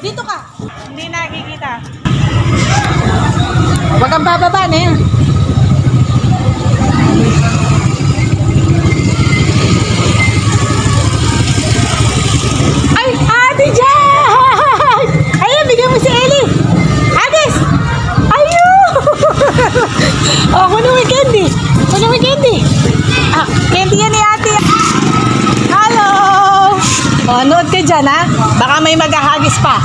Dito ka. Hindi nakikita. Huwag kang bababa na yan. Ay, Ate Jai! Ayun, bigyan mo si Ellie. Agis! Ayun! Oh, kunin mo yung candy. Kunin mo yung candy. Ah, candy yan ni Ate. Hello! Oh, nood ka dyan, ha? Baka may maghahagis pa.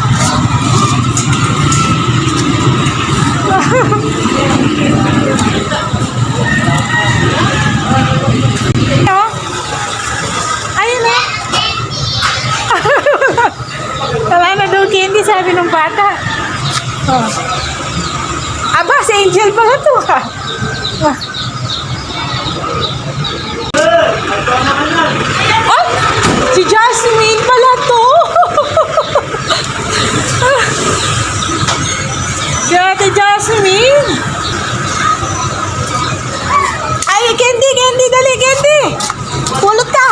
Ayun na. Wala na daw candy, sabi ng bata. Oh. Aba, si Angel pala to, ha? Ah. Oh, si Jasmine pala to. Si Ate Jasmine. Ay, candy, candy, dali, candy. Pulot ka.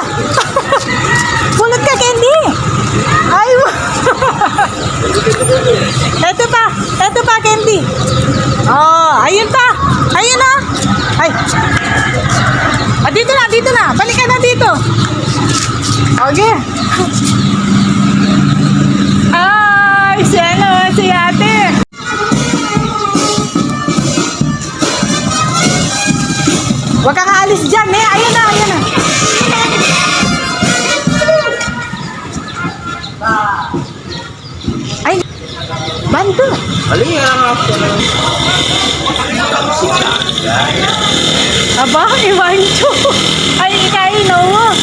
Pulot ka, candy. Ay, eto pa, candy. Oh, ayun pa. Ayun na. Ay. Ah, dito na. Balik ka na dito. Okay. Ay, si ate. Huwag kang aalis dyan, eh. Ayun na. Ay, bando. Halika nga po na yung Aba, iwan ko. Ay, ikain, Noah.